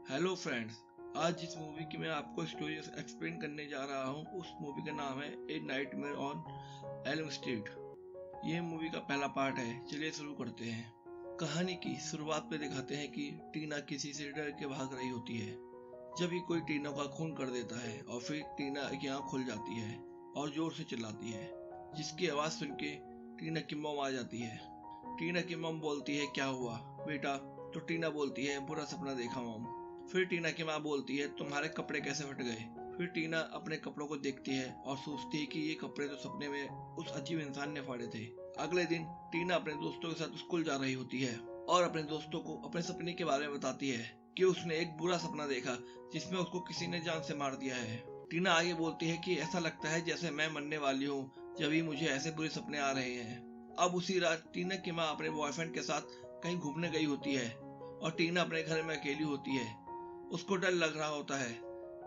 Hello friends, आज जिस movie की मैं आपको स्टोरी एक्सप्लेन करने जा रहा हूँ उस मूवी का नाम है ए नाइटमेयर ऑन एल्म स्ट्रीट। ये मूवी का पहला पार्ट है। चलिए शुरू करते हैं। कहानी की शुरुआत में दिखाते हैं कि टीना किसी से डर के भाग रही होती है। जब ही कोई टीना का खून कर देता है और फिर टीना की आँख खुल जाती है और जोर से चिल्लाती है, जिसकी आवाज़ सुन के टीना की मॉम आ जाती है। टीना की मॉम बोलती है, क्या हुआ बेटा? तो टीना बोलती है, बुरा सपना देखा मॉम। फिर टीना की माँ बोलती है, तुम्हारे कपड़े कैसे फट गए? फिर टीना अपने कपड़ों को देखती है और सोचती है कि ये कपड़े तो सपने में उस अजीब इंसान ने फाड़े थे। अगले दिन टीना अपने दोस्तों के साथ स्कूल जा रही होती है और अपने दोस्तों को अपने सपने के बारे में बताती है कि उसने एक बुरा सपना देखा जिसमें उसको किसी ने जान से मार दिया है। टीना आगे बोलती है कि ऐसा लगता है जैसे मैं मरने वाली हूँ, जब भी मुझे ऐसे बुरे सपने आ रहे हैं। अब उसी रात टीना की माँ अपने बॉयफ्रेंड के साथ कहीं घूमने गई होती है और टीना अपने घर में अकेली होती है। उसको डर लग रहा होता है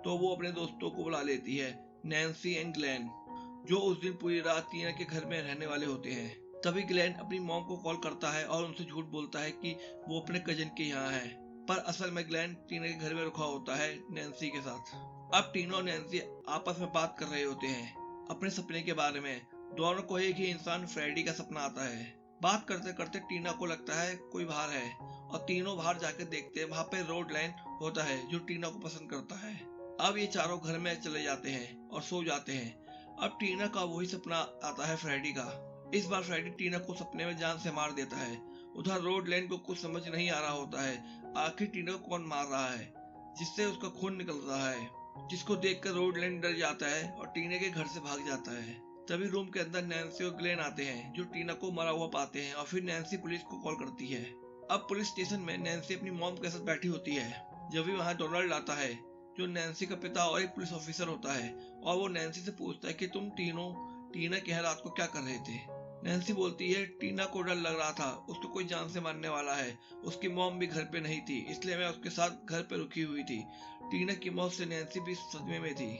तो वो अपने दोस्तों को बुला लेती है, नैन्सी एंड ग्लेन, जो उस दिन पूरी रात टीना के घर में रहने वाले होते हैं। तभी ग्लेन अपनी मॉम को कॉल करता है और उनसे झूठ बोलता है कि वो अपने कजन के यहाँ है, पर असल में ग्लेन टीना के घर में रुका होता है नैन्सी के साथ। अब टीना और नैन्सी आपस में बात कर रहे होते हैं अपने सपने के बारे में। दोनों को एक ही इंसान फ्रेडी का सपना आता है। बात करते करते टीना को लगता है कोई बाहर है और तीनों बाहर जाकर देखते हैं, वहां पे रोड लाइन होता है जो टीना को पसंद करता है। अब ये चारों घर में चले जाते हैं और सो जाते हैं। अब टीना का वही सपना आता है फ्रेडी का। इस बार फ्रेडी टीना को सपने में जान से मार देता है। उधर रोड लाइन को कुछ समझ नहीं आ रहा होता है आखिर टीना को कौन मार रहा है, जिससे उसका खून निकल रहा है, जिसको देखकर रोड लाइन डर जाता है और टीना के घर से भाग जाता है। तभी रूम के अंदर नैन्सी और ग्लेन आते हैं जो टीना को मरा हुआ पाते हैं और फिर नैन्सी पुलिस को कॉल करती है। अब पुलिस स्टेशन में नैन्सी अपनी मॉम के साथ बैठी होती है। जब भी वहाँ डोनाल्ड आता है जो नैन्सी का पिता और एक पुलिस ऑफिसर होता है, और वो नैन्सी से पूछता है कि तुम तीनों टीना की रात को क्या कर रहे थे। नैन्सी बोलती है, टीना को डर लग रहा था, उसको कोई जान से मारने वाला है, उसकी मॉम भी घर पे नहीं थी, इसलिए मैं उसके साथ घर पे रुकी हुई थी। टीना की मौत से नैन्सी भी सदमे में थी।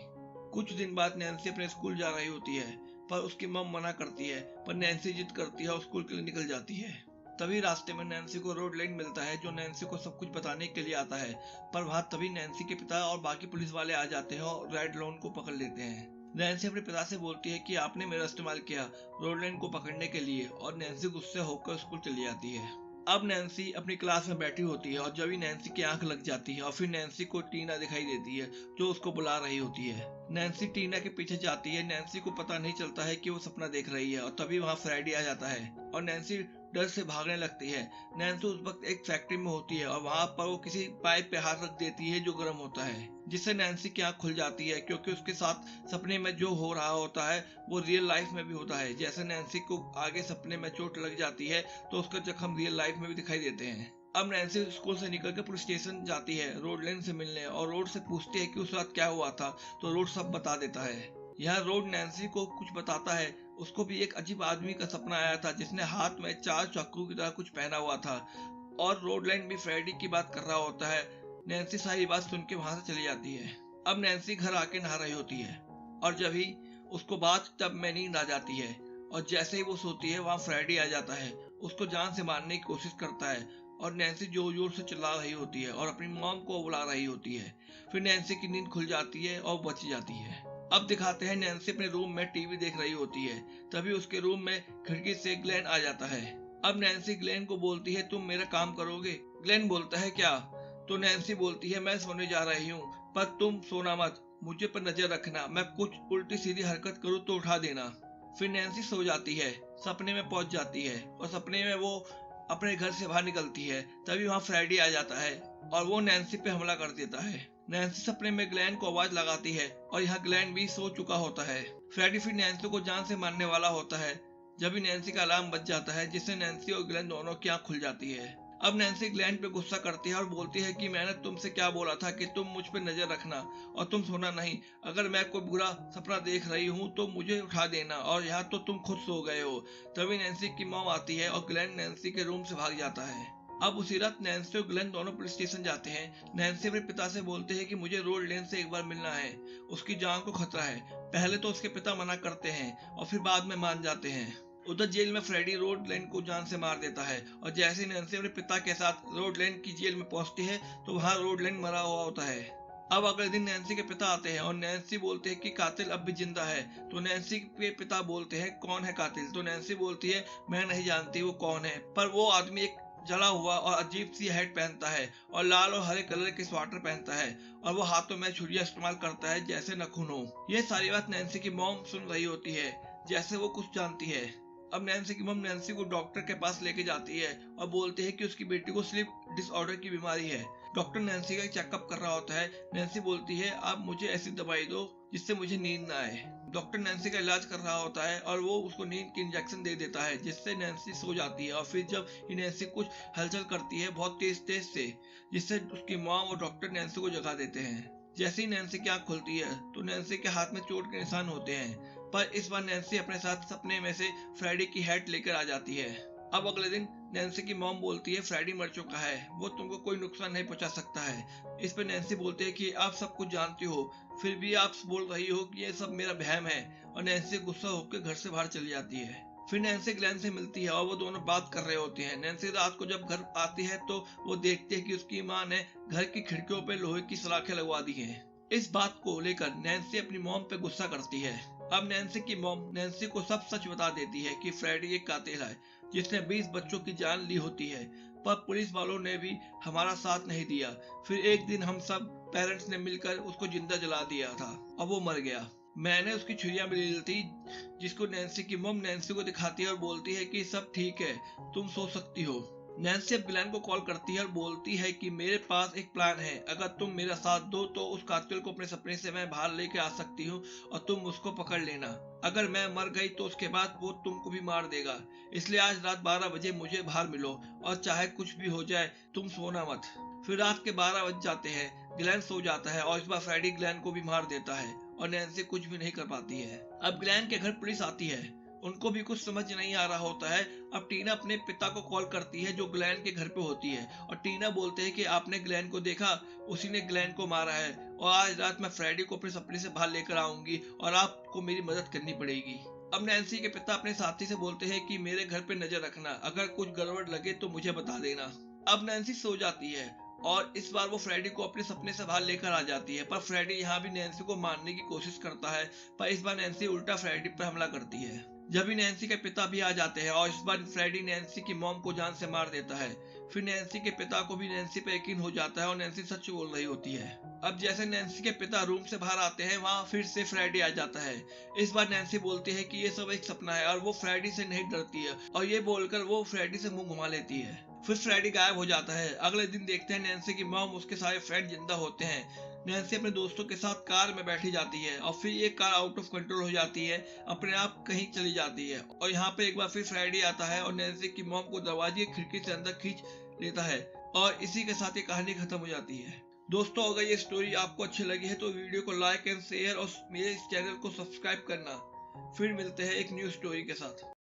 कुछ दिन बाद नैन्सी अपने स्कूल जा रही होती है पर उसकी मॉम मना करती है, पर नैन्सी जिद करती है और स्कूल के लिए निकल जाती है। तभी रास्ते में नैन्सी को रोड लाइन मिलता है जो नैन्सी को सब कुछ बताने के लिए आता है, पर वहां तभी नैन्सी के पिता और बाकी पुलिस वाले आ जाते हैं और रेड लोन को पकड़ लेते हैं। नैन्सी अपने पिता से बोलती है कि आपने मेरा इस्तेमाल किया रोड लाइन को पकड़ने के लिए, और नैन्सी गुस्से होकर स्कूल चली जाती है। अब नैन्सी अपनी क्लास में बैठी होती है और जब ही नैन्सी की आंख लग जाती है और फिर नैन्सी को टीना दिखाई देती है जो उसको बुला रही होती है। नैन्सी टीना के पीछे जाती है। नैन्सी को पता नहीं चलता है कि वो सपना देख रही है और तभी वहाँ फ्रेडी आ जाता है और नैन्सी डर से भागने लगती है। नैन्सी उस वक्त एक फैक्ट्री में होती है और वहाँ पर वो किसी पाइप पे हाथ रख देती है जो गर्म होता है, जिससे नैन्सी की आंख खुल जाती है क्योंकि उसके साथ सपने में जो हो रहा होता है वो रियल लाइफ में भी होता है। जैसे नैन्सी को आगे सपने में चोट लग जाती है तो उसका जख्म रियल लाइफ में भी दिखाई देते हैं। अब नैन्सी स्कूल से निकलकर पुलिस स्टेशन जाती है रोड लाइन से मिलने और रोड से पूछती है कि उस रात क्या हुआ था, तो रोड सब बता देता है। यहाँ रोड नैन्सी को कुछ बताता है, उसको भी एक अजीब आदमी का सपना आया था जिसने हाथ में 4 चाकू की तरह कुछ पहना हुआ था, और रोड लाइन भी फ्रेडी की बात कर रहा होता है। नैन्सी सारी बात सुन के वहां से चली जाती है। अब नैन्सी घर आके नहा रही होती है और जब ही उसको बाथ टब में नींद आ जाती है और जैसे ही वो सोती है वहां फ्रेडी आ जाता है, उसको जान से मारने की कोशिश करता है और नैन्सी जोर जोर से चिल्ला रही होती है और अपनी मॉम को बुला रही होती है। फिर नैन्सी की नींद खुल जाती है और बच जाती है। अब दिखाते हैं नैन्सी अपने रूम में टीवी देख रही होती है। तभी उसके रूम में खिड़की से ग्लेन आ जाता है। अब नैन्सी ग्लेन को बोलती है, तुम मेरा काम करोगे? ग्लेन बोलता है, क्या? तो नैन्सी बोलती है, मैं सोने जा रही हूँ पर तुम सोना मत, मुझे पर नजर रखना, मैं कुछ उल्टी सीधी हरकत करूँ तो उठा देना। फिर नैन्सी सो जाती है, सपने में पहुंच जाती है और सपने में वो अपने घर से बाहर निकलती है। तभी वहाँ फ्रेडी आ जाता है और वो नैन्सी पे हमला कर देता है। नैन्सी सपने में ग्लेन को आवाज लगाती है और यहाँ ग्लेन भी सो चुका होता है। फ्रेडी फिर नैन्सी को जान से मारने वाला होता है जब भी नैन्सी का अलार्म बज जाता है, जिससे नैन्सी और ग्लेन दोनों की आंख खुल जाती है। अब नैन्सी ग्लेन पे गुस्सा करती है और बोलती है कि मैंने तुमसे क्या बोला था कि तुम मुझ पे नजर रखना और तुम सोना नहीं, अगर मैं कोई बुरा सपना देख रही हूँ तो मुझे उठा देना, और यहाँ तो तुम खुद सो गए हो। तभी नैन्सी की मॉम आती है और ग्लेन नैन्सी के रूम से भाग जाता है। अब उसी रात नैन्सी और ग्लेन दोनों पुलिस स्टेशन जाते हैं। नैन्सी अपने पिता से बोलते हैं कि मुझे रोड लेन से एक बार मिलना है, उसकी जान को खतरा है। पहले तो उसके पिता मना करते हैं और फिर बाद में मान जाते हैं। उधर जेल में फ्रेडी रोडलैंड को जान से मार देता है और जैसे नैन्सी अपने पिता के साथ रोडलैंड की जेल में पहुंचती है तो वहां रोडलैंड मरा हुआ होता है। अब अगले दिन नैन्सी के पिता आते हैं और नैन्सी बोलते हैं कि कातिल अब भी जिंदा है। तो नैन्सी के पिता बोलते हैं कौन है कातिल। तो नैन्सी बोलती है मैं नहीं जानती वो कौन है, पर वो आदमी एक जला हुआ और अजीब सी हैट पहनता है और लाल और हरे कलर के स्वेटर पहनता है और वो हाथों में छुरियां इस्तेमाल करता है जैसे नखून हो। ये सारी बात नैन्सी की मॉम सुन रही होती है जैसे वो कुछ जानती है। अब नैन्सी की मॉम नैन्सी को डॉक्टर के पास लेके जाती है और बोलती है कि उसकी बेटी को स्लीप डिसऑर्डर की बीमारी है। डॉक्टर नैन्सी का चेकअप कर रहा होता है। नैन्सी बोलती है आप मुझे ऐसी दवाई दो जिससे मुझे नींद ना आए। डॉक्टर नैन्सी का इलाज कर रहा होता है और वो उसको नींद की इंजेक्शन दे देता है जिससे नैन्सी सो जाती है। और फिर जब नैन्सी कुछ हलचल करती है बहुत तेज से, जिससे उसकी मॉम और डॉक्टर नैन्सी को जगा देते हैं। जैसे ही नैन्सी की आंख खुलती है तो नैन्सी के हाथ में चोट के निशान होते हैं, पर इस बार नैन्सी अपने साथ सपने में से फ्रेडी की हैट लेकर आ जाती है। अब अगले दिन नैन्सी की मॉम बोलती है फ्रेडी मर चुका है, वो तुमको कोई नुकसान नहीं पहुंचा सकता है। इस पर नैन्सी बोलती है कि आप सब कुछ जानती हो फिर भी आप बोल रही हो कि ये सब मेरा वहम है, और नैन्सी गुस्सा होकर घर से बाहर चली जाती है। फिर नैन्सी ग्लेन से मिलती है और वो दोनों बात कर रहे होते हैं। नैन्सी रात को जब घर आती है तो वो देखती है कि उसकी माँ ने घर की खिड़कियों पर लोहे की सलाखें लगवा दी है। इस बात को लेकर नैन्सी अपनी मॉम पे गुस्सा करती है। अब नैन्सी की मॉम नैन्सी को सब सच बता देती है कि फ्रेडी एक कातिल है जिसने 20 बच्चों की जान ली होती है, पर पुलिस वालों ने भी हमारा साथ नहीं दिया। फिर एक दिन हम सब पेरेंट्स ने मिलकर उसको जिंदा जला दिया था और वो मर गया। मैंने उसकी छुरियां भी ले ली थी, जिसको नैन्सी की मॉम नैन्सी को दिखाती है और बोलती है कि सब ठीक है, तुम सो सकती हो। नैन्सी अब ग्लेन को कॉल करती है और बोलती है कि मेरे पास एक प्लान है, अगर तुम मेरा साथ दो तो उस कातिल को अपने सपने से मैं बाहर लेके आ सकती हूँ और तुम उसको पकड़ लेना। अगर मैं मर गई तो उसके बाद वो तुमको भी मार देगा, इसलिए आज रात 12 बजे मुझे बाहर मिलो और चाहे कुछ भी हो जाए तुम सोना मत। फिर रात के 12 बज जाते हैं। ग्लेन सो जाता है और इस बार फ्रेडी ग्लेन को भी मार देता है और नैन्सी कुछ भी नहीं कर पाती है। अब ग्लेन के घर पुलिस आती है, उनको भी कुछ समझ नहीं आ रहा होता है। अब टीना अपने पिता को कॉल करती है जो ग्लेन के घर पे होती है और टीना बोलते हैं कि आपने ग्लेन को देखा, उसी ने ग्लेन को मारा है और आज रात मैं फ्रेडी को अपने सपने से बाहर लेकर आऊंगी और आपको मेरी मदद करनी पड़ेगी। अब नैन्सी के पिता अपने साथी से बोलते हैं कि मेरे घर पे नजर रखना, अगर कुछ गड़बड़ लगे तो मुझे बता देना। अब नैन्सी सो जाती है और इस बार वो फ्रेडी को अपने सपने से बाहर लेकर आ जाती है, पर फ्रेडी यहाँ भी नैन्सी को मारने की कोशिश करता है, पर इस बार नैन्सी उल्टा फ्रेडी पर हमला करती है। जब भी नैन्सी के पिता भी आ जाते हैं और इस बार फ्रेडी नैन्सी की मॉम को जान से मार देता है। फिर नैन्सी के पिता को भी नैन्सी पे यकीन हो जाता है और नैन्सी सच बोल रही होती है। अब जैसे नैन्सी के पिता रूम से बाहर आते हैं वहाँ फिर से फ्रेडी आ जाता है। इस बार नैन्सी बोलती है कि ये सब एक सपना है और वो फ्रेडी से नहीं डरती है, और ये बोलकर वो फ्रेडी से मुंह घुमा लेती है। फिर फ्रेडी गायब हो जाता है। अगले दिन देखते हैं नैन्सी की मॉम उसके सारे फ्रेंड जिंदा होते हैं। नैन्सी अपने दोस्तों के साथ कार में बैठी जाती है और फिर ये कार आउट ऑफ कंट्रोल हो जाती है, अपने आप कहीं चली जाती है। और यहाँ पे एक बार फिर फ्रेडी आता है और नैन्सी की मॉम को दरवाजे की खिड़की से अंदर खींच लेता है और इसी के साथ ये कहानी खत्म हो जाती है। दोस्तों अगर ये स्टोरी आपको अच्छी लगी है तो वीडियो को लाइक एंड शेयर और मेरे इस चैनल को सब्सक्राइब करना। फिर मिलते हैं एक न्यू स्टोरी के साथ।